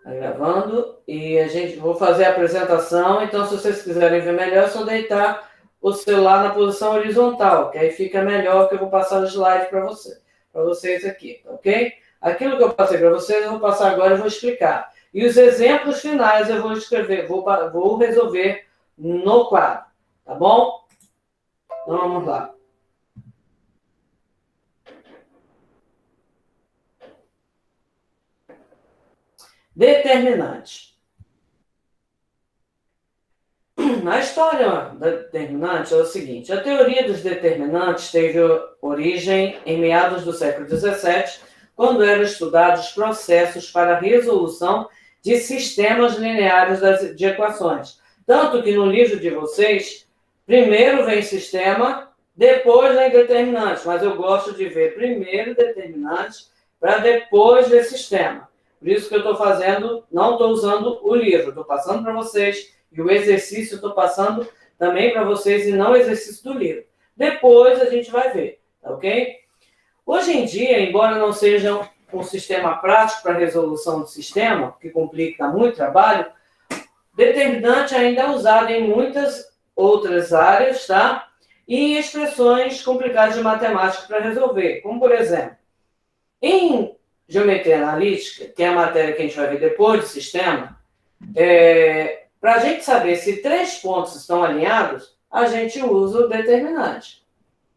Tá gravando. E vou fazer a apresentação. Então, se vocês quiserem ver melhor, é só deitar o celular na posição horizontal, que aí fica melhor, que eu vou passar o slide para vocês aqui, ok? Aquilo que eu passei para vocês, eu vou passar agora e vou explicar. E os exemplos finais eu vou escrever, vou resolver no quadro, tá bom? Então, vamos lá. Determinante. A história da determinante é o seguinte: a teoria dos determinantes teve origem em meados do século XVII, quando eram estudados processos para a resolução de sistemas lineares de equações. Tanto que no livro de vocês, primeiro vem sistema, depois vem determinante, mas eu gosto de ver primeiro determinante para depois ver sistema. Por isso que eu estou fazendo, não estou usando o livro, estou passando para vocês. E o exercício eu estou passando também para vocês e não o exercício do livro. Depois a gente vai ver, tá ok? Hoje em dia, embora não seja um sistema prático para resolução de sistema, que complica, dá muito trabalho, determinante ainda é usado em muitas outras áreas, tá? E expressões complicadas de matemática para resolver, como por exemplo, em geometria analítica, que é a matéria que a gente vai ver depois do sistema, para a gente saber se 3 pontos estão alinhados, a gente usa o determinante.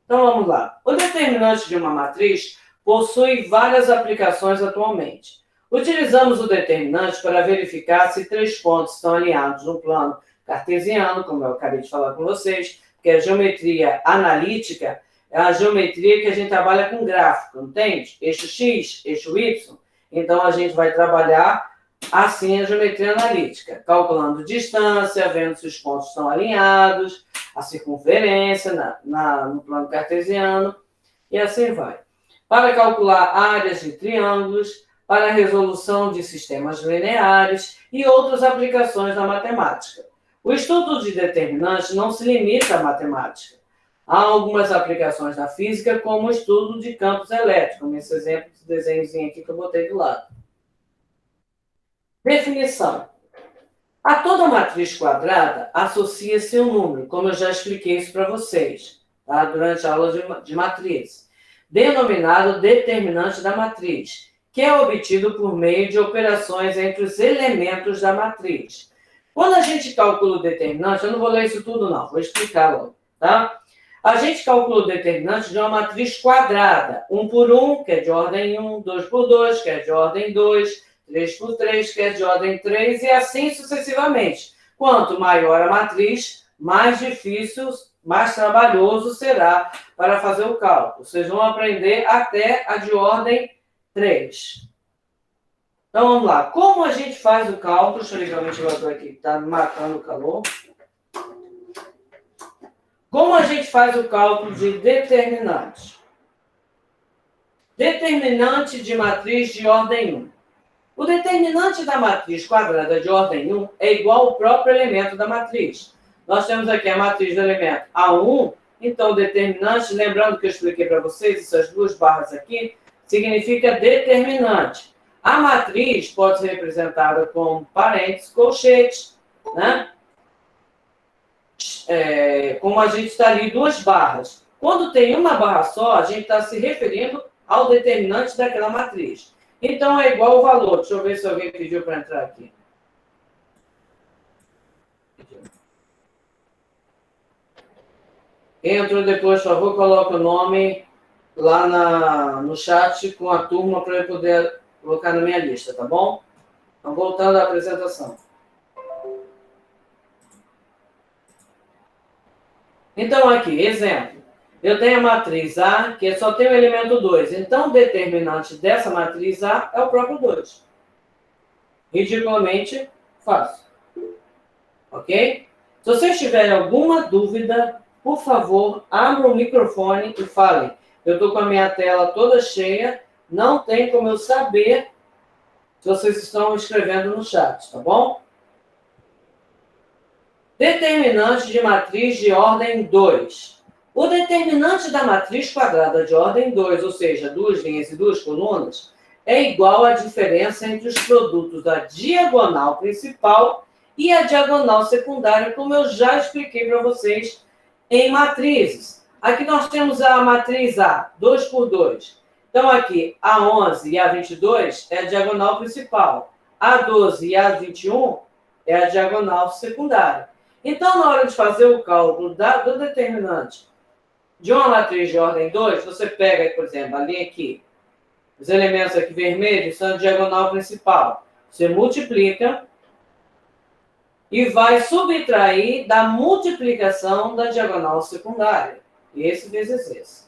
Então, vamos lá. O determinante de uma matriz possui várias aplicações atualmente. Utilizamos o determinante para verificar se 3 pontos estão alinhados no plano cartesiano, como eu acabei de falar com vocês, que é a geometria analítica, é a geometria que a gente trabalha com gráfico, entende? Eixo X, eixo Y. Então, a gente vai trabalhar assim a geometria analítica, calculando distância, vendo se os pontos estão alinhados, a circunferência no plano cartesiano, e assim vai. Para calcular áreas de triângulos, para a resolução de sistemas lineares e outras aplicações da matemática. O estudo de determinantes não se limita à matemática. Há algumas aplicações na física, como o estudo de campos elétricos, como esse exemplo de desenhozinho aqui que eu botei do lado. Definição. A toda matriz quadrada associa-se um número, como eu já expliquei isso para vocês, tá? Durante a aula de matriz, denominado determinante da matriz, que é obtido por meio de operações entre os elementos da matriz. Quando a gente calcula o determinante, eu não vou ler isso tudo não, vou explicar logo, tá? A gente calcula o determinante de uma matriz quadrada, 1 por 1, que é de ordem 1, 2 por 2, que é de ordem 2, 3 por 3, que é de ordem 3, e assim sucessivamente. Quanto maior a matriz, mais difícil, mais trabalhoso será para fazer o cálculo. Vocês vão aprender até a de ordem 3. Então, vamos lá. Como a gente faz o cálculo? Deixa eu ligar o ventilador aqui, que está me matando o calor. Como a gente faz o cálculo de determinante? Determinante de matriz de ordem 1. O determinante da matriz quadrada de ordem 1 é igual ao próprio elemento da matriz. Nós temos aqui a matriz do elemento A1, então o determinante, lembrando que eu expliquei para vocês, essas duas barras aqui, significa determinante. A matriz pode ser representada com parênteses, colchetes, né? Como a gente está ali, duas barras. Quando tem uma barra só, a gente está se referindo ao determinante daquela matriz. Então, é igual o valor. Deixa eu ver se alguém pediu para entrar aqui. Entrou depois, por favor, coloca o nome lá no chat com a turma para eu poder colocar na minha lista, tá bom? Então, voltando à apresentação. Então, aqui, exemplo. Eu tenho a matriz A, que só tem o elemento 2. Então, o determinante dessa matriz A é o próprio 2. Ridiculamente fácil. Ok? Se vocês tiverem alguma dúvida, por favor, abram o microfone e falem. Eu estou com a minha tela toda cheia, não tem como eu saber se vocês estão escrevendo no chat, tá bom? Determinante de matriz de ordem 2. O determinante da matriz quadrada de ordem 2, ou seja, 2 linhas e 2 colunas, é igual à diferença entre os produtos da diagonal principal e a diagonal secundária, como eu já expliquei para vocês em matrizes. Aqui nós temos a matriz A, 2 por 2. Então, aqui, a 11 e a 22 é a diagonal principal. A 12 e a 21 é a diagonal secundária. Então, na hora de fazer o cálculo do determinante de uma matriz de ordem 2, você pega, por exemplo, a linha aqui, os elementos aqui vermelhos são a diagonal principal. Você multiplica e vai subtrair da multiplicação da diagonal secundária. Esse vezes esse.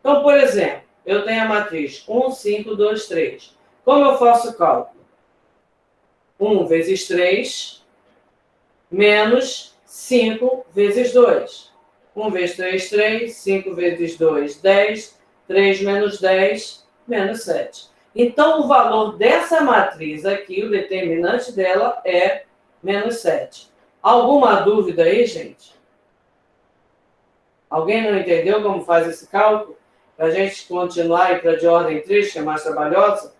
Então, por exemplo, eu tenho a matriz 1, 5, 2, 3. Como eu faço o cálculo? 1 vezes 3 menos 5 vezes 2. 1 vezes 3, 3. 5 vezes 2, 10. 3 menos 10, menos 7. Então, o valor dessa matriz aqui, o determinante dela é menos 7. Alguma dúvida aí, gente? Alguém não entendeu como faz esse cálculo? Para a gente continuar e para de ordem 3, que é mais trabalhosa?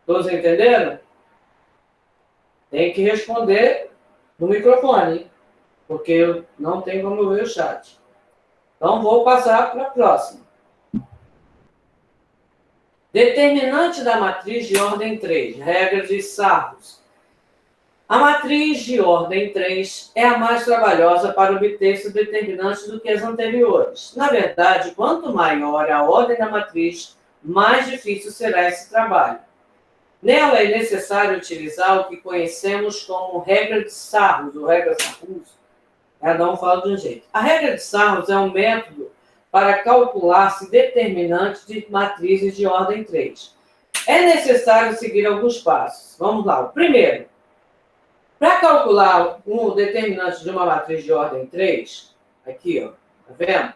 Todos entenderam? Tem que responder no microfone, hein? Porque não tem como ver o chat. Então, vou passar para a próxima. Determinante da matriz de ordem 3, regra de Sarros. A matriz de ordem 3 é a mais trabalhosa para obter esse determinante do que as anteriores. Na verdade, quanto maior a ordem da matriz, mais difícil será esse trabalho. Nela é necessário utilizar o que conhecemos como regra de Sarros, ou regra Sarros. Cada um fala de um jeito. A regra de Sarros é um método para calcular-se determinantes de matrizes de ordem 3. É necessário seguir alguns passos. Vamos lá. O primeiro, para calcular um determinante de uma matriz de ordem 3, aqui, ó, tá vendo?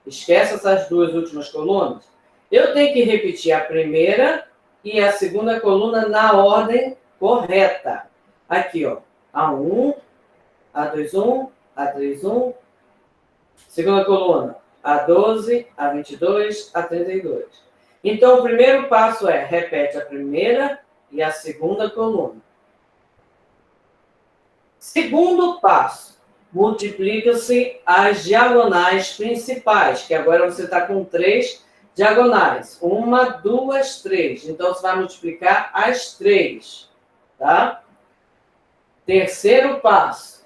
Esquece essas duas últimas colunas. Eu tenho que repetir a primeira e a segunda coluna na ordem correta. Aqui, ó, A1, A21, A31, segunda coluna, A12, A22, A32. Então, o primeiro passo é, repete a primeira e a segunda coluna. Segundo passo, multiplica-se as diagonais principais, que agora você está com 3 diagonais. 1, 2, 3. Então, você vai multiplicar as 3, tá? Terceiro passo,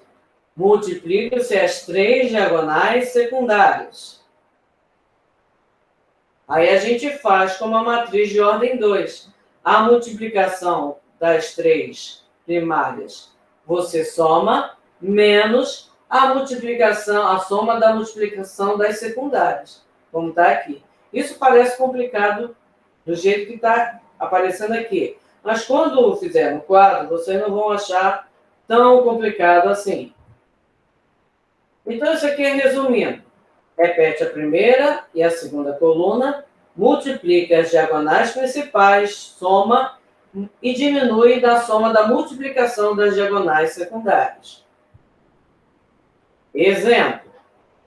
multiplica-se as 3 diagonais secundárias. Aí a gente faz como a matriz de ordem 2. A multiplicação das 3 primárias, você soma, menos a multiplicação, a soma da multiplicação das secundárias, como está aqui. Isso parece complicado do jeito que está aparecendo aqui. Mas quando fizer no quadro, vocês não vão achar tão complicado assim. Então, isso aqui é resumindo. Repete a primeira e a segunda coluna, multiplica as diagonais principais, soma e diminui da soma da multiplicação das diagonais secundárias. Exemplo.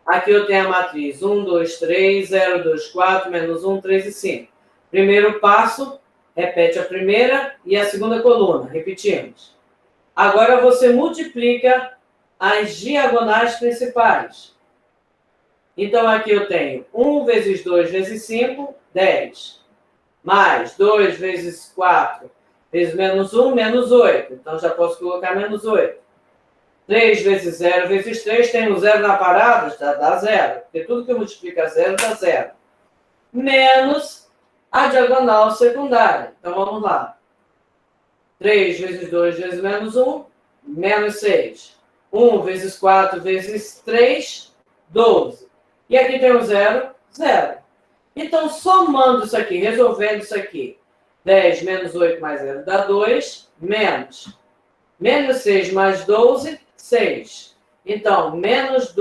Aqui eu tenho a matriz 1, 2, 3, 0, 2, 4, menos 1, 3 e 5. Primeiro passo, repete a primeira e a segunda coluna. Repetimos. Agora você multiplica as diagonais principais. Então, aqui eu tenho 1 vezes 2 vezes 5, 10. Mais 2 vezes 4 vezes menos 1, menos 8. Então, já posso colocar menos 8. 3 vezes 0 vezes 3, tem um 0 na parada, dá 0. Porque tudo que multiplica 0 dá 0. Menos a diagonal secundária. Então, vamos lá. 3 vezes 2 vezes menos 1, menos 6. 1 vezes 4 vezes 3, 12. E aqui tem um 0, 0. Então, somando isso aqui, resolvendo isso aqui, 10 menos 8 mais 0 dá 2, menos 6 mais 12, 6. Então, menos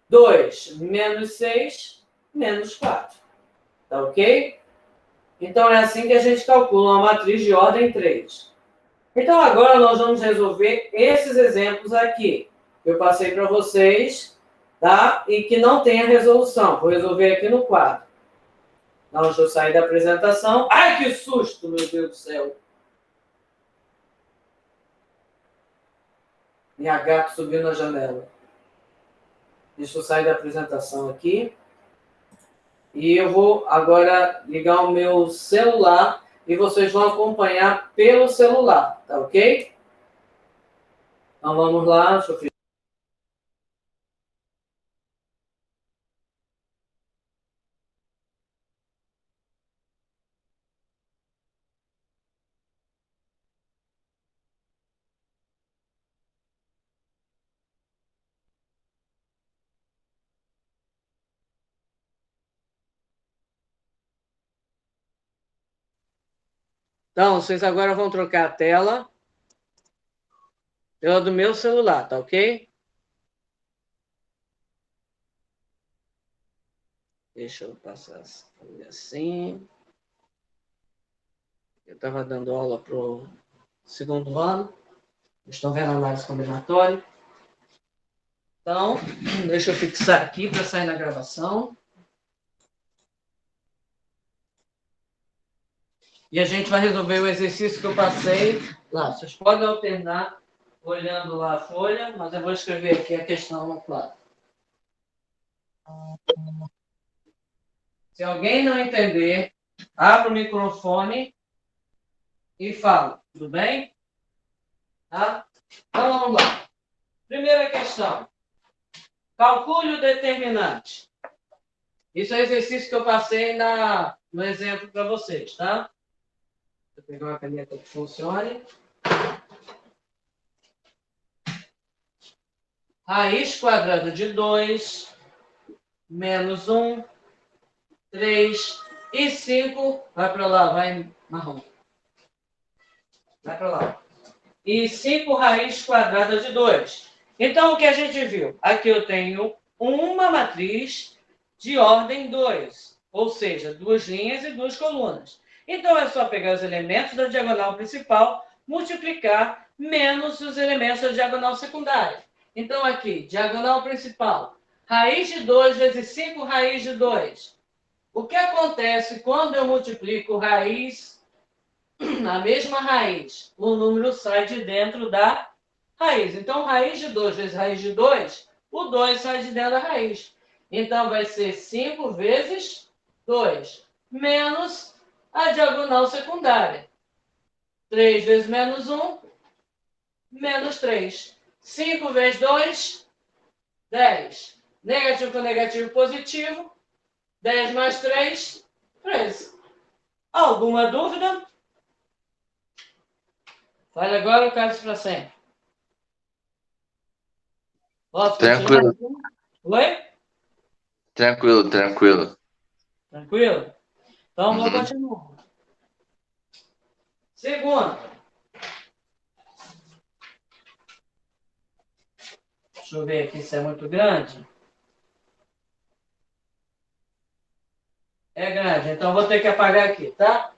2 menos 6, menos 4. Tá ok? Então, é assim que a gente calcula uma matriz de ordem 3. Então, agora nós vamos resolver esses exemplos aqui. Eu passei para vocês tá? E que não tenha resolução. Vou resolver aqui no quadro. Então, deixa eu sair da apresentação. Ai, que susto, meu Deus do céu! Minha gata subiu na janela. Deixa eu sair da apresentação aqui. E eu vou agora ligar o meu celular e vocês vão acompanhar pelo celular, tá ok? Então vamos lá, deixa eu... Então, vocês agora vão trocar a tela pela do meu celular, tá ok? Deixa eu passar assim. Eu estava dando aula para o segundo ano. Estão vendo a análise combinatória. Então, deixa eu fixar aqui para sair na gravação. E a gente vai resolver o exercício que eu passei lá. Vocês podem alternar olhando lá a folha, mas eu vou escrever aqui a questão no quadro. Se alguém não entender, abra o microfone e fala. Tudo bem? Tá? Então vamos lá. Primeira questão. Calcule o determinante. Isso é exercício que eu passei no exemplo para vocês, tá? Vou pegar uma caneta que funcione. Raiz quadrada de 2 menos 1, 3 e 5. Vai para lá, vai marrom. Vai para lá. E 5 raiz quadrada de 2. Então, o que a gente viu? Aqui eu tenho uma matriz de ordem 2, ou seja, 2 linhas e 2 colunas. Então, é só pegar os elementos da diagonal principal, multiplicar menos os elementos da diagonal secundária. Então, aqui, diagonal principal, raiz de 2 vezes 5 raiz de 2. O que acontece quando eu multiplico raiz na mesma raiz? O número sai de dentro da raiz. Então, raiz de 2 vezes raiz de 2, o 2 sai de dentro da raiz. Então, vai ser 5 vezes 2, menos a diagonal secundária. 3 vezes menos 1, menos 3. 5 vezes 2, 10. Negativo com negativo, positivo. 10 mais 3, 13. Alguma dúvida? Fale agora ou caso para sempre? Posso Tranquilo. continuar? Oi? Tranquilo, tranquilo. Tranquilo? Então, vou continuar. Segundo. Deixa eu ver aqui se é muito grande. É grande, então vou ter que apagar aqui, tá?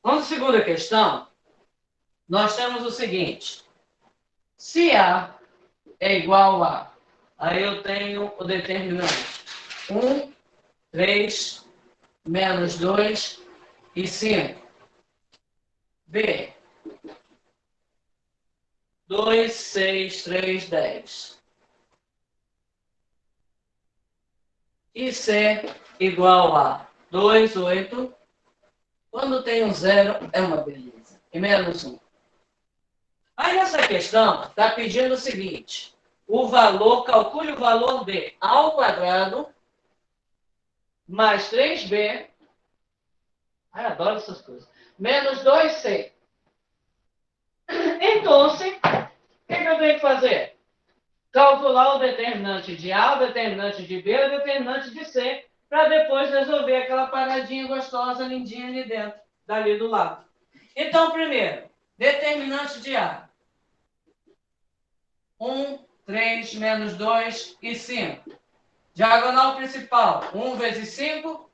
Vamos à segunda questão. Nós temos o seguinte. Se A é igual a... Aí eu tenho o determinante 1, 3, menos 2 e 5. B, 2, 6, 3, 10. E C igual a 2, 8. Quando tem um zero, é uma beleza. E menos 1. Aí essa questão está pedindo o seguinte. O valor, calcule o valor de A ao quadrado mais 3B. Ai, adoro essas coisas. Menos 2C. Então, o que eu tenho que fazer? Calcular o determinante de A, o determinante de B, o determinante de C, para depois resolver aquela paradinha gostosa, lindinha ali dentro, dali do lado. Então, primeiro, determinante de A. 1, 3, menos 2 e 5. Diagonal principal, 1 vezes 5,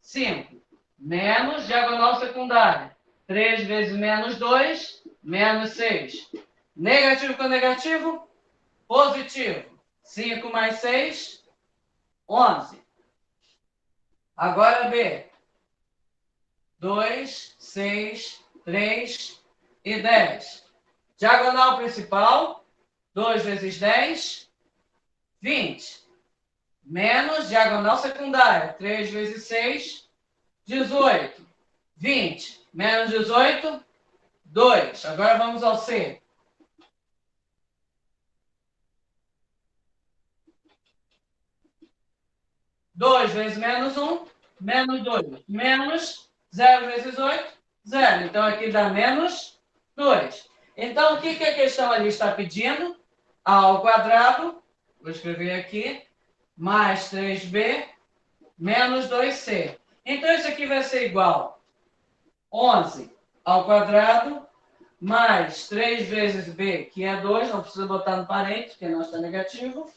5. Menos diagonal secundária. 3 vezes menos 2, menos 6. Negativo com negativo, positivo. 5 mais 6, 11. Agora B. 2, 6, 3 e 10. Diagonal principal, 2 vezes 10, 20. Menos diagonal secundária, 3 vezes 6, 18. 20. Menos 18, 2. Agora vamos ao C. 2 vezes menos 1, menos 2. Menos 0 vezes 8, 0. Então, aqui dá menos 2. Então, o que a questão ali está pedindo? A ao quadrado, vou escrever aqui, mais 3b, menos 2c. Então, isso aqui vai ser igual a 11 ao quadrado, mais 3 vezes b, que é 2, não precisa botar no parênteses, porque não está negativo,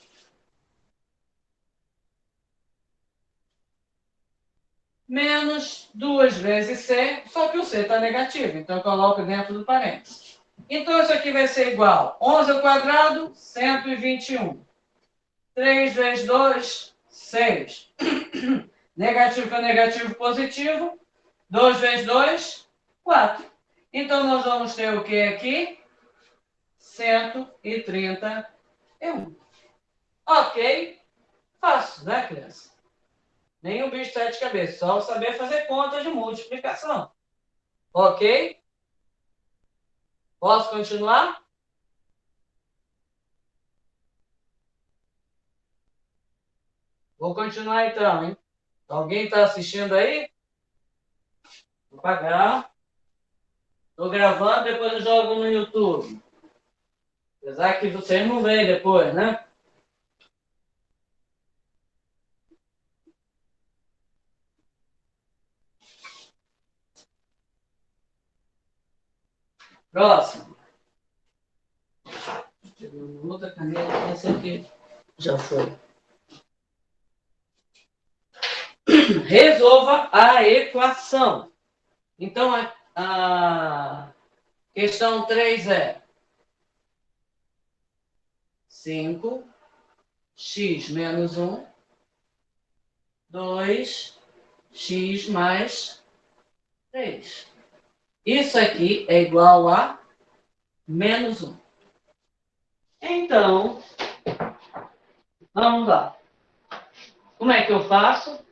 menos 2 vezes c, só que o c está negativo, então eu coloco dentro do parênteses. Então, isso aqui vai ser igual a 11 ao quadrado, 121. 3 vezes 2, 6. Negativo com negativo, positivo. 2 vezes 2, 4. Então, nós vamos ter o que aqui? 131. Ok? Fácil, né, criança? Nenhum bicho de 7 cabeças, só saber fazer conta de multiplicação. Ok? Posso continuar? Vou continuar então, hein? Alguém está assistindo aí? Vou pagar. Estou gravando, depois eu jogo no YouTube. Apesar que vocês não veem depois, né? Próximo. Outra caneta, essa aqui já foi. Resolva a equação. Então, a questão 3 é 5x menos 1, 2x mais 3. Isso aqui é igual a menos 1. Então, vamos lá. Como é que eu faço?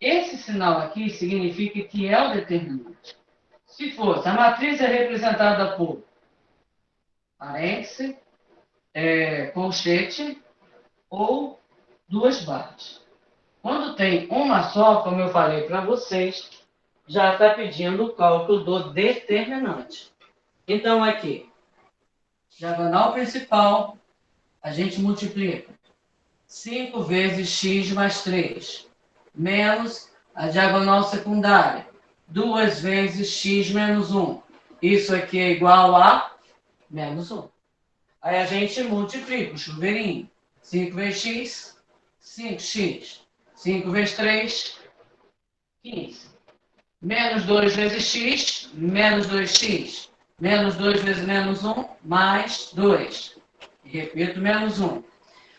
Esse sinal aqui significa que é o determinante. Se fosse, a matriz é representada por parêntese, colchete ou duas barras. Quando tem uma só, como eu falei para vocês, já está pedindo o cálculo do determinante. Então, aqui, diagonal principal, a gente multiplica 5 vezes x mais 3, menos a diagonal secundária, 2 vezes x menos 1. Isso aqui é igual a menos 1. Aí a gente multiplica o chuveirinho. 5 vezes x, 5x. 5 vezes 3, 15. Menos 2 vezes x, menos 2x. Menos 2 vezes menos 1, mais 2. E repito, menos 1.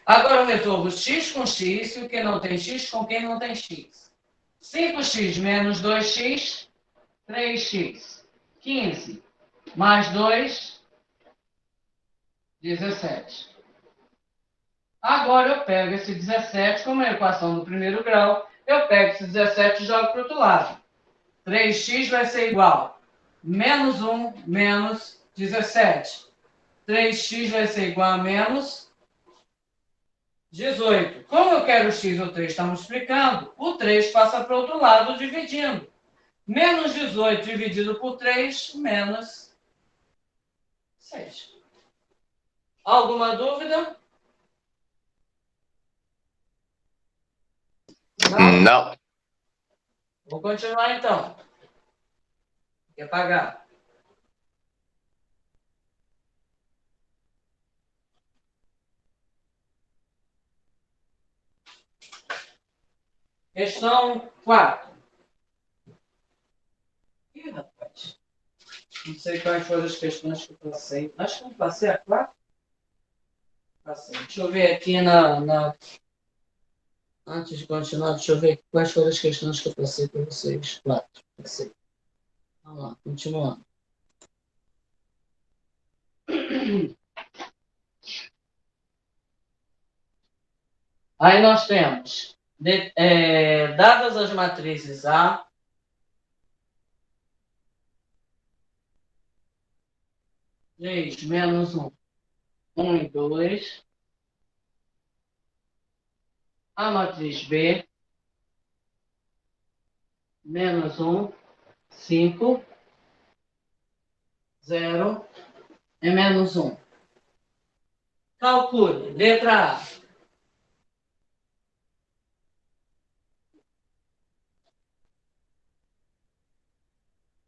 Agora eu resolvo x com x e o que não tem x com quem não tem x. 5x menos 2x, 3x. 15 mais 2, 17. Agora eu pego esse 17, como é a equação do primeiro grau, eu pego esse 17 e jogo para o outro lado. 3x vai ser igual a menos 1 menos 17. 3x vai ser igual a menos 18. Como eu quero o x e o 3 está multiplicando, o 3 passa para o outro lado dividindo. Menos 18 dividido por 3, menos 6. Alguma dúvida? Não. Vou continuar então. Quer pagar? Questão 4. Ih, rapaz. Não sei quais foram as questões que eu passei. Acho que eu passei a 4. Passei. Deixa eu ver aqui Antes de continuar, deixa eu ver quais foram as questões que eu passei para vocês. 4. Passei. Vamos lá, continuando. Aí nós temos, dadas as matrizes A, três menos 1, 1 e 2, a matriz B, menos 1, 5, 0 e menos 1. Calcule, letra A.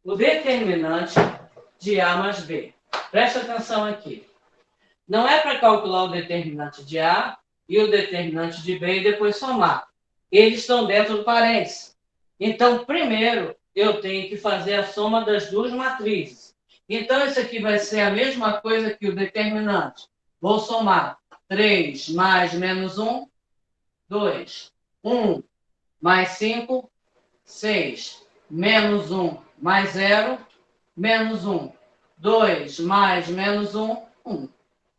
O determinante de A mais B. Presta atenção aqui. Não é para calcular o determinante de A e o determinante de B e depois somar. Eles estão dentro do parênteses. Então, primeiro, eu tenho que fazer a soma das duas matrizes. Então, isso aqui vai ser a mesma coisa que o determinante. Vou somar 3 mais menos 1, 2. 1 mais 5, 6. Menos 1 mais 0, menos 1. 2 mais menos 1, 1.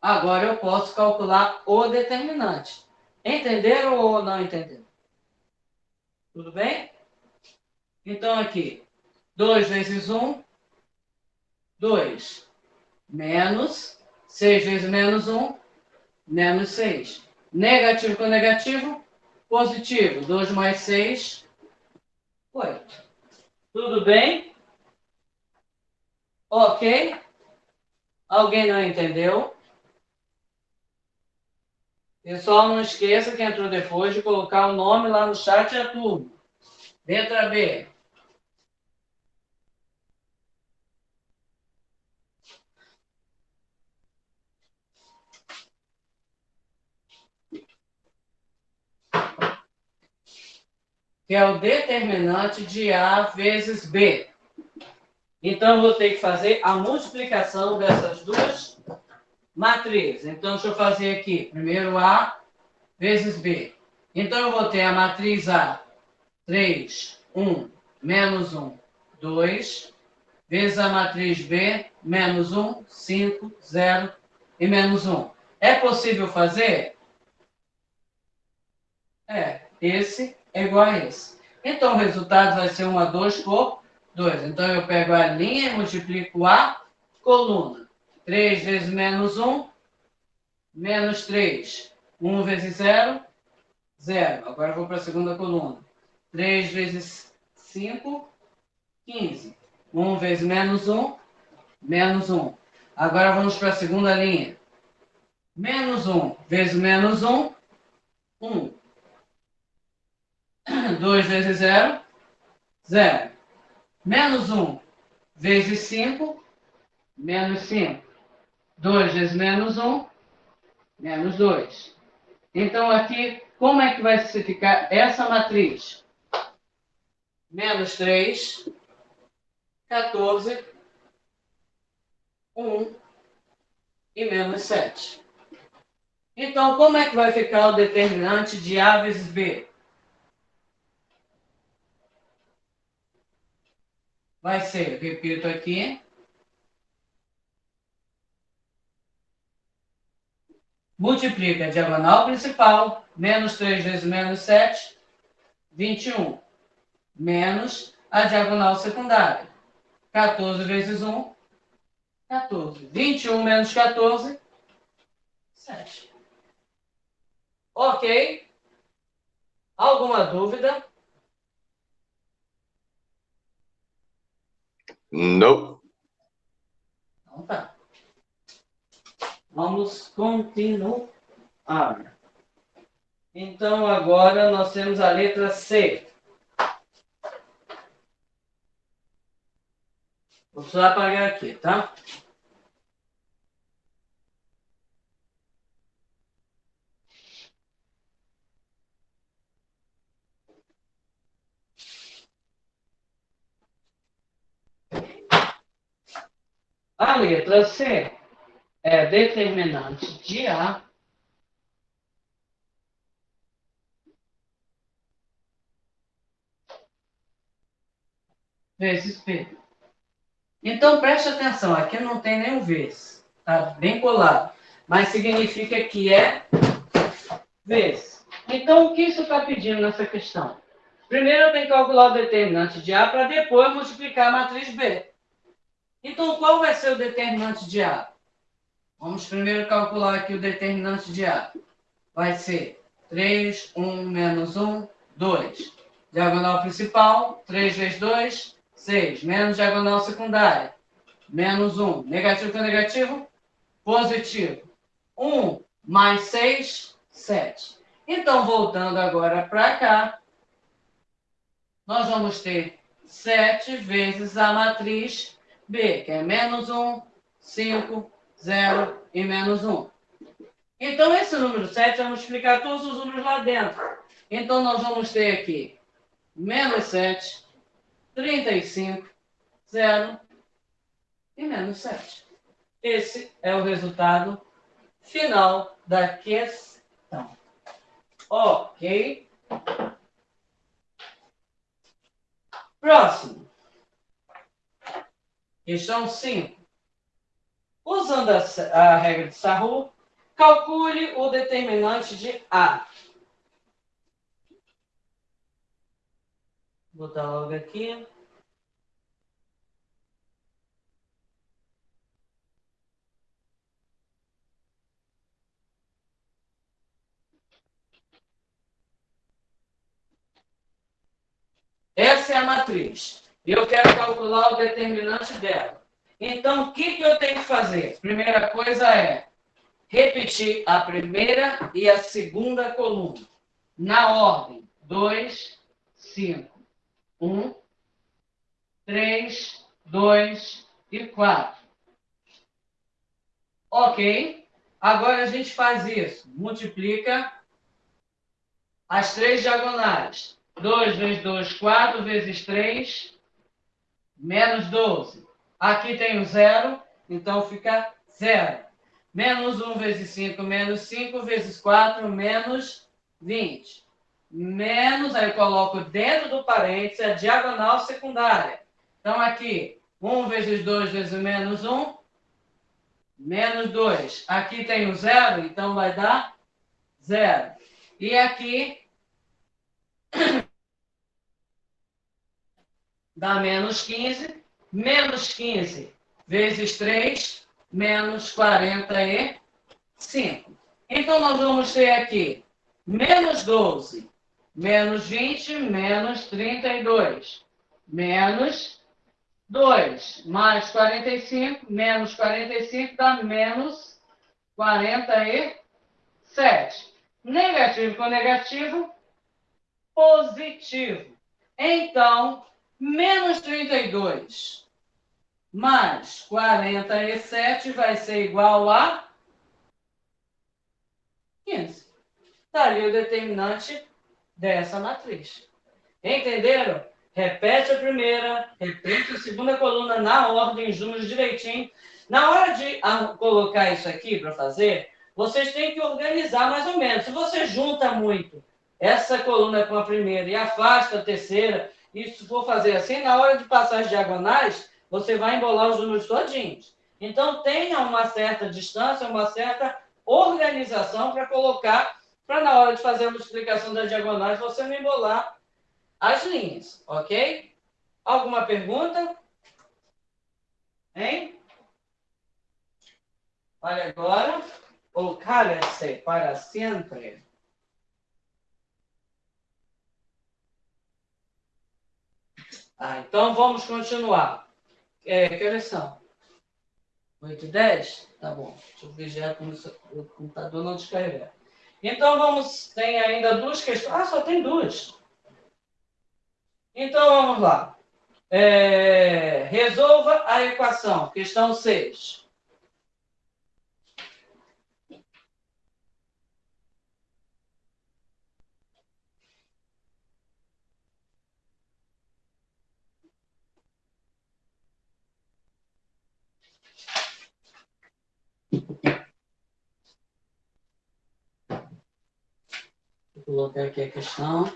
Agora eu posso calcular o determinante. Entenderam ou não entenderam? Tudo bem? Então aqui, 2 vezes 1, 2. Menos 6 vezes menos 1, menos 6. Negativo com negativo, positivo. 2 mais 6, 8. Tudo bem? Ok? Alguém não entendeu? Pessoal, não esqueça que entrou depois de colocar o nome lá no chat e a turma. Letra B. Que é o determinante de A vezes B. Então, eu vou ter que fazer a multiplicação dessas duas matrizes. Então, deixa eu fazer aqui. Primeiro A vezes B. Então, eu vou ter a matriz A, 3, 1, menos 1, 2, vezes a matriz B, menos 1, 5, 0 e menos 1. É possível fazer? Esse é igual a esse. Então, o resultado vai ser 1 a 2 por 2. Então, eu pego a linha e multiplico a coluna. 3 vezes menos 1, menos 3. 1 vezes 0, 0. Agora eu vou para a segunda coluna. 3 vezes 5, 15. 1 vezes menos 1, menos 1. Agora vamos para a segunda linha. Menos 1 vezes menos 1, 1. 2 vezes 0, 0. Menos 1 vezes 5, menos 5. 2 vezes menos 1, menos 2. Então, aqui, como é que vai ficar essa matriz? Menos 3, 14, 1 e menos 7. Então, como é que vai ficar o determinante de A vezes B? Vai ser, repito aqui, multiplica a diagonal principal, menos 3 vezes menos 7, 21. Menos a diagonal secundária. 14 vezes 1, 14. 21 menos 14, 7. Ok? Alguma dúvida? Nope. Então tá. Vamos continuar. Então agora nós temos a letra C. Vou precisar apagar aqui, tá? A letra C é determinante de A vezes B. Então, preste atenção, aqui não tem nenhum vezes, tá bem colado, mas significa que é vezes. Então, o que isso está pedindo nessa questão? Primeiro, eu tenho que calcular o determinante de A para depois multiplicar a matriz B. Então, qual vai ser o determinante de A? Vamos primeiro calcular aqui o determinante de A. Vai ser 3, 1, menos 1, 2. Diagonal principal, 3 vezes 2, 6. Menos diagonal secundária, menos 1. Negativo com negativo, positivo. 1 mais 6, 7. Então, voltando agora para cá, nós vamos ter 7 vezes a matriz B, que é menos 1, 5, 0 e menos 1. Então, esse número 7, vamos explicar todos os números lá dentro. Então, nós vamos ter aqui menos 7, 35, 0 e menos 7. Esse é o resultado final da questão. Ok? Próximo. Questão 5. Usando a regra de Sarrou, calcule o determinante de A. Vou botar logo aqui. Essa é a matriz. E eu quero calcular o determinante dela. Então, o que eu tenho que fazer? Primeira coisa é repetir a primeira e a segunda coluna. Na ordem. 2, 5, 1, 3, 2 e 4. Ok? Agora a gente faz isso. Multiplica as três diagonais. 2 vezes 2, 4 vezes 3, menos 12. Aqui tem o zero, então fica 0. Menos 1 vezes 5, menos 5 vezes 4, menos 20. Menos, aí eu coloco dentro do parênteses a diagonal secundária. Então, aqui, 1 vezes 2 vezes menos 1, menos 2. Aqui tem o zero, então vai dar 0. E aqui dá menos 15. Menos 15 vezes 3, menos 45. Então, nós vamos ter aqui menos 12, menos 20, menos 32. Menos 2 mais 45, menos 45 dá menos 47. Negativo com negativo, positivo. Então, menos 32 mais 47 vai ser igual a 15. Está ali o determinante dessa matriz. Entenderam? Repete a primeira, repete a segunda coluna na ordem, os números direitinho. Na hora de colocar isso aqui para fazer, vocês têm que organizar mais ou menos. Se você junta muito essa coluna com a primeira e afasta a terceira, e se for fazer assim, na hora de passar as diagonais, você vai embolar os números todinhos. Então, tenha uma certa distância, uma certa organização para colocar, para na hora de fazer a multiplicação das diagonais, você não embolar as linhas, ok? Alguma pergunta? Hein? Olha agora. O cálice para sempre. Então vamos continuar. Que horas são? 8h10? Tá bom. Deixa eu vigiar como o computador não descarregar. Então vamos. Tem ainda duas questões. Só tem duas. Então vamos lá. Resolva a equação. Questão 6. Vou colocar aqui a questão.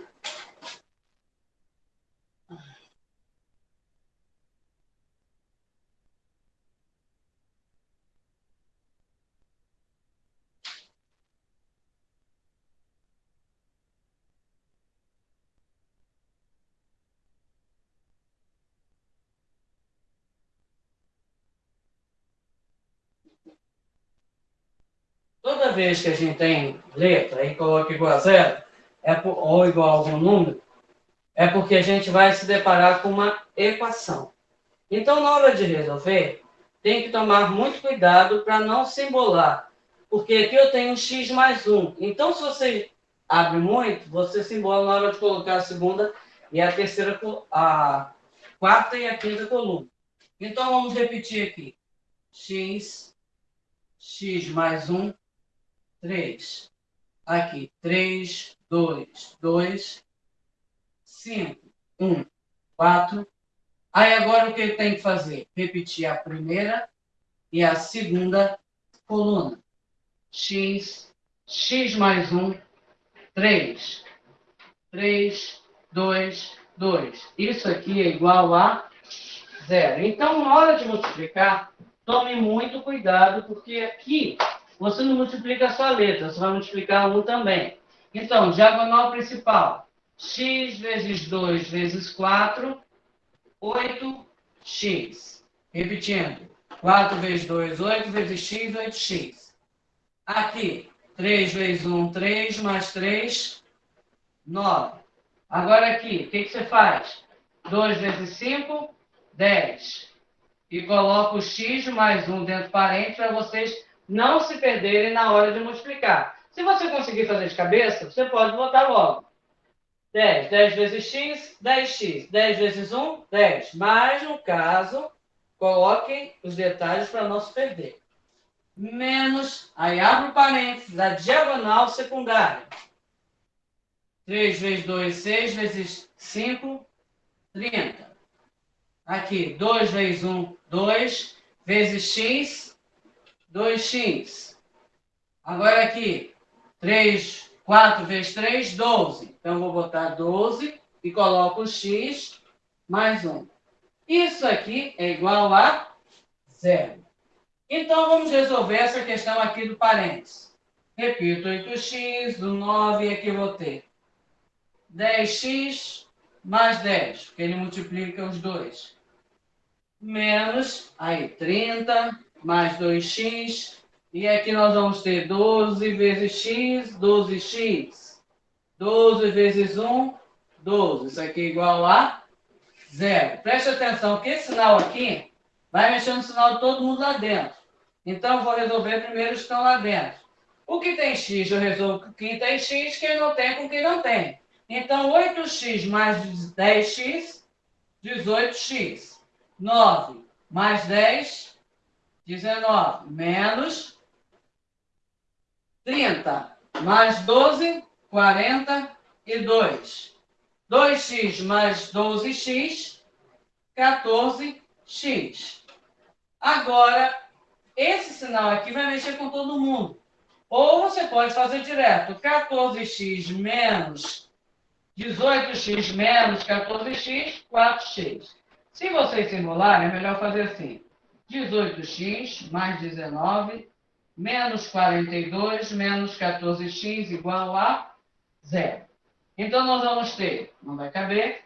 Toda vez que a gente tem letra e coloca igual a zero, ou igual a algum número, é porque a gente vai se deparar com uma equação. Então, na hora de resolver, tem que tomar muito cuidado para não se embolar. Porque aqui eu tenho x mais 1. Então, se você abre muito, você se embola na hora de colocar a segunda e a terceira, a quarta e a quinta coluna. Então, vamos repetir aqui. X mais 1, 3. Aqui, 3, 2, 2, 5, 1, 4. Aí agora o que ele tem que fazer? Repetir a primeira e a segunda coluna. X mais 1, 3. 3, 2, 2. Isso aqui é igual a zero. Então, na hora de multiplicar, tome muito cuidado, porque aqui você não multiplica só a letra, você vai multiplicar 1 também. Então, diagonal principal. X vezes 2 vezes 4, 8x. Repetindo. 4 vezes 2, 8 vezes x, 8x. Aqui, 3 vezes 1, 3, mais 3, 9. Agora aqui, o que você faz? 2 vezes 5, 10. E coloca o x mais 1 dentro do parênteses para vocês não se perderem na hora de multiplicar. Se você conseguir fazer de cabeça, você pode botar logo. 10. 10 vezes x, 10x. 10 vezes 1, 10. Mas, no caso, coloquem os detalhes para não se perder. Menos, aí abre o parênteses, a diagonal secundária. 3 vezes 2, 6 vezes 5, 30. Aqui, 2 vezes 1, 2, vezes x, 2x. Agora aqui, 3, 4 vezes 3, 12. Então, vou botar 12 e coloco o x mais 1. Isso aqui é igual a zero. Então, vamos resolver essa questão aqui do parênteses. Repito, 8x, o 9, e aqui eu vou ter 10x mais 10, porque ele multiplica os dois. Menos, aí, 30 mais 2x. E aqui nós vamos ter 12 vezes x, 12x. 12 vezes 1, 12. Isso aqui é igual a zero. Preste atenção que esse sinal aqui vai mexer no sinal de todo mundo lá dentro. Então, eu vou resolver primeiro os que estão lá dentro. O que tem x, eu resolvo com quem tem x, quem não tem com quem não tem. Então, 8x mais 10x, 18x. 9 mais 10, 19. Menos 30 mais 12, 42. 2x mais 12x, 14x. Agora, esse sinal aqui vai mexer com todo mundo. Ou você pode fazer direto. 14x menos 18x menos 14x, 4x. Se vocês simularem, é melhor fazer assim. 18x mais 19 menos 42 menos 14x igual a zero. Então, nós vamos ter, não vai caber,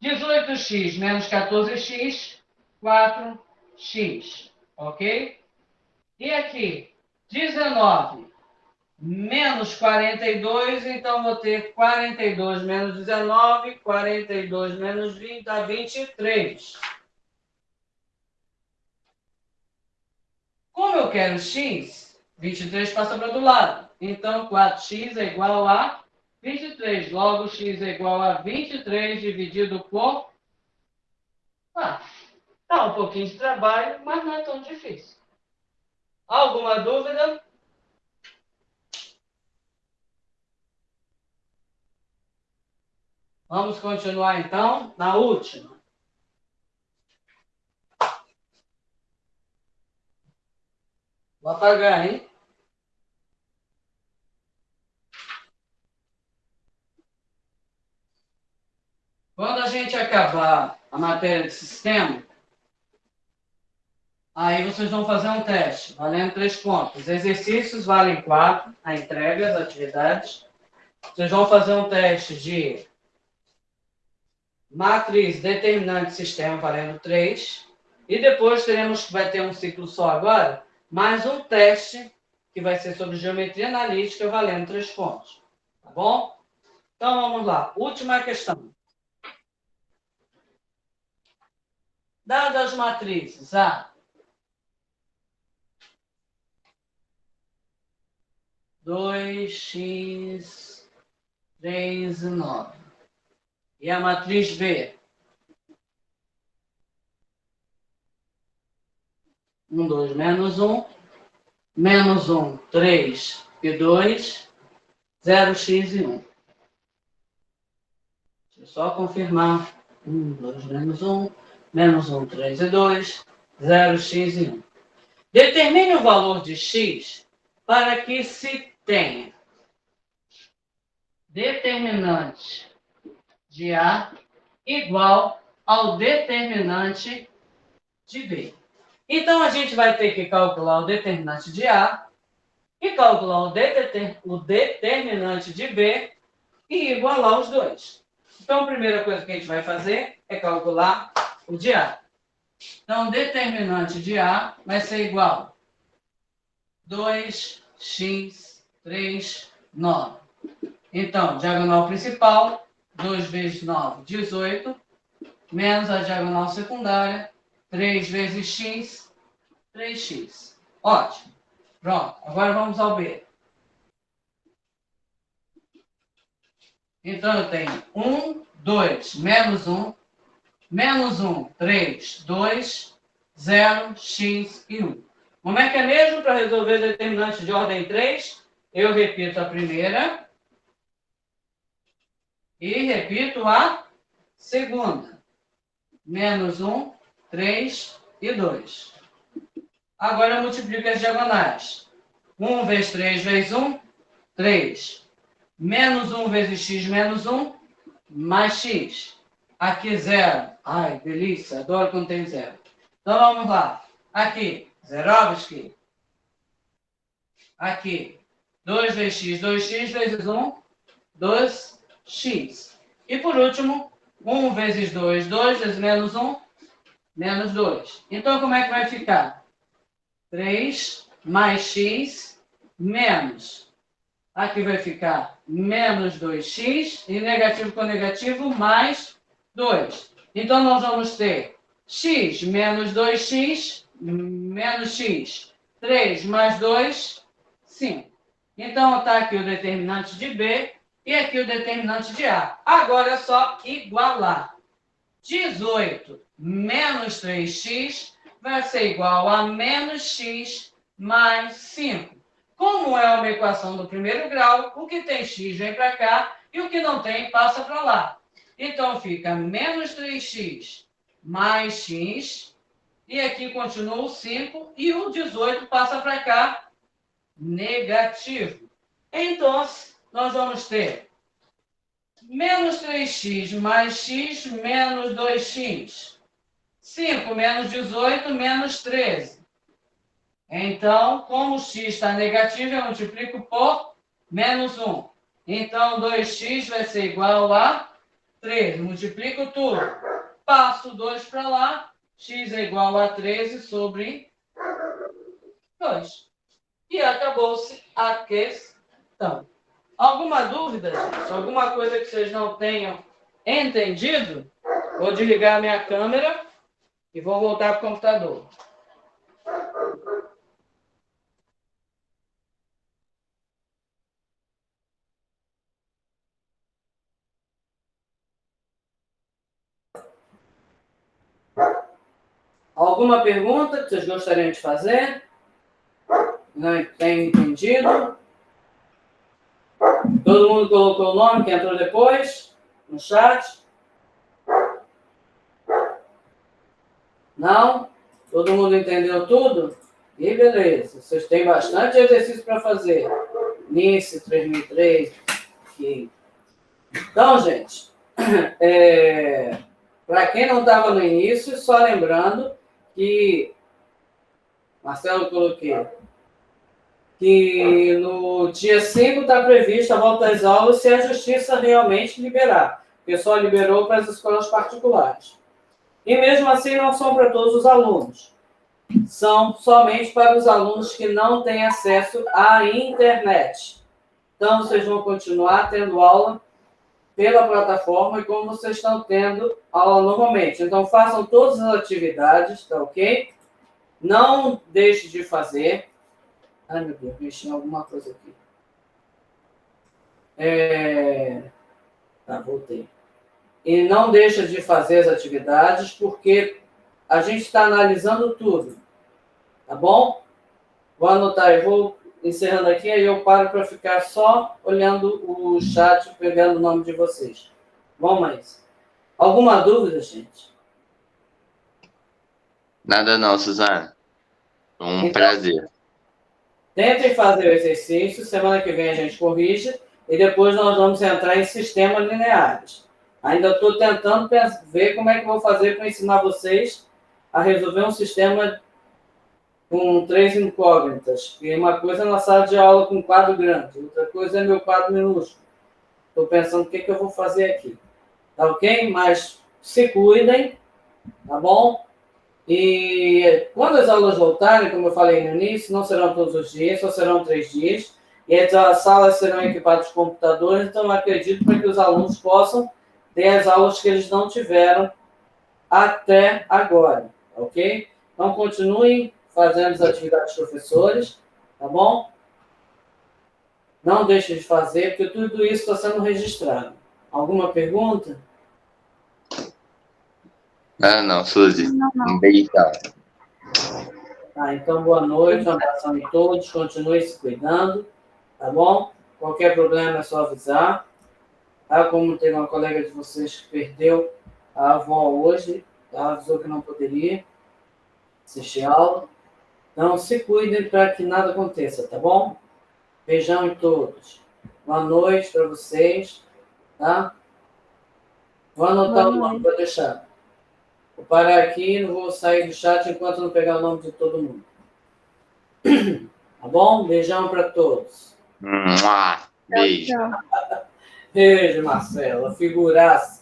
18x menos 14x, 4x. Ok? E aqui, 19 menos 42, então vou ter 42 menos 19, 42 menos 20, dá 23. Como eu quero x, 23 passa para do lado. Então, 4x é igual a 23. Logo, x é igual a 23 dividido por 4. Dá um pouquinho de trabalho, mas não é tão difícil. Alguma dúvida? Vamos continuar, então, na última. Vou apagar, hein? Quando a gente acabar a matéria de sistema, aí vocês vão fazer um teste, valendo 3 pontos. Exercícios valem 4, a entrega, as atividades. Vocês vão fazer um teste de matriz, determinante, sistema, valendo 3. E depois vai ter um ciclo só agora, mais um teste, que vai ser sobre geometria analítica, valendo 3 pontos. Tá bom? Então, vamos lá. Última questão. Dadas as matrizes A, 2x, 3 e 9. E a matriz B, 1, 2, menos 1, menos 1, 3 e 2, 0x e 1. Deixa eu só confirmar. 1, 2, menos 1, menos 1, 3 e 2, 0x e 1. Determine o valor de x para que se tenha determinante de A igual ao determinante de B. Então, a gente vai ter que calcular o determinante de A e calcular o determinante de B e igualar os dois. Então, a primeira coisa que a gente vai fazer é calcular o de A. Então, o determinante de A vai ser igual a 2x, 3, 9. Então, diagonal principal, 2 vezes 9, 18, menos a diagonal secundária, 3 vezes x, 3x. Ótimo. Pronto, agora vamos ao B. Então, eu tenho 1, 2, menos 1, menos 1, 3, 2, 0, x e 1. Como é que é mesmo para resolver determinante de ordem 3? Eu repito a primeira e repito a segunda. Menos 1, 3 e 2. Agora eu multiplico as diagonais. 1 vezes 3 vezes 1, 3. Menos 1 vezes x menos 1, mais x. Aqui 0. Ai, delícia, adoro quando tem 0. Então vamos lá. Aqui, zerovski. Aqui, 2 vezes x, 2x vezes 1, 2x. E por último, 1 vezes 2, 2 vezes menos 1, menos 2. Então, como é que vai ficar? 3 mais x menos. Aqui vai ficar menos 2x e negativo com negativo mais 2. Então, nós vamos ter x menos 2x menos x. 3 mais 2, 5. Então, está aqui o determinante de B e aqui o determinante de A. Agora é só igualar. 18 menos 3x vai ser igual a menos x mais 5. Como é uma equação do primeiro grau, o que tem x vem para cá e o que não tem passa para lá. Então, fica menos 3x mais x, e aqui continua o 5, e o 18 passa para cá, negativo. Então, nós vamos ter menos 3x mais x menos 2x. 5 menos 18 menos 13. Então, como o x está negativo, eu multiplico por menos 1. Então, 2x vai ser igual a 13. Multiplico tudo. Passo 2 para lá. X é igual a 13 sobre 2. E acabou-se a questão. Alguma dúvida, gente? Alguma coisa que vocês não tenham entendido? Vou desligar a minha câmera e vou voltar para o computador. Alguma pergunta que vocês gostariam de fazer? Não tem entendido? Todo mundo colocou o nome que entrou depois no chat? Não? Todo mundo entendeu tudo? E beleza, vocês têm bastante exercício para fazer. Nice 3003. Ok. Então, gente, para quem não estava no início, só lembrando que, Marcelo, coloquei, que no dia 5 está prevista a volta às aulas se a justiça realmente liberar, porque só liberou para as escolas particulares. E mesmo assim não são para todos os alunos. São somente para os alunos que não têm acesso à internet. Então, vocês vão continuar tendo aula pela plataforma e como vocês estão tendo aula normalmente. Então, façam todas as atividades, tá ok? Não deixe de fazer. Ai, meu Deus, mexi em alguma coisa aqui. Tá, voltei. E não deixa de fazer as atividades, porque a gente está analisando tudo. Tá bom? Vou anotar, eu vou encerrando aqui, aí eu paro para ficar só olhando o chat, pegando o nome de vocês. Bom, mas alguma dúvida, gente? Nada não, Suzana. Um Então, prazer. tentem fazer o exercício, semana que vem a gente corrige, e depois nós vamos entrar em sistemas lineares. Ainda estou tentando ver como é que eu vou fazer para ensinar vocês a resolver um sistema com 3 incógnitas. E uma coisa é na sala de aula com quadro grande, outra coisa é meu quadro minúsculo. Estou pensando o que eu vou fazer aqui. Tá ok? Mas se cuidem, tá bom? E quando as aulas voltarem, como eu falei no início, não serão todos os dias, só serão 3 dias. E as salas serão equipadas com computadores, então eu acredito para que os alunos possam ter as aulas que eles não tiveram até agora, ok? Então continuem fazendo as atividades dos professores, tá bom? Não deixe de fazer, porque tudo isso está sendo registrado. Alguma pergunta? Ah, não, Suzy. Não, não. Um beijão. Tá, então boa noite, um abração a todos, continue se cuidando, tá bom? Qualquer problema é só avisar. Tá? Como teve uma colega de vocês que perdeu a avó hoje, tá? Avisou que não poderia assistir a aula. Então se cuidem para que nada aconteça, tá bom? Beijão em todos. Boa noite para vocês, tá? Vou anotar o nome para deixar. Vou parar aqui, não vou sair do chat enquanto não pegar o nome de todo mundo. Tá bom? Beijão para todos. Beijo. Tchau. Beijo, Marcela. Figuraça.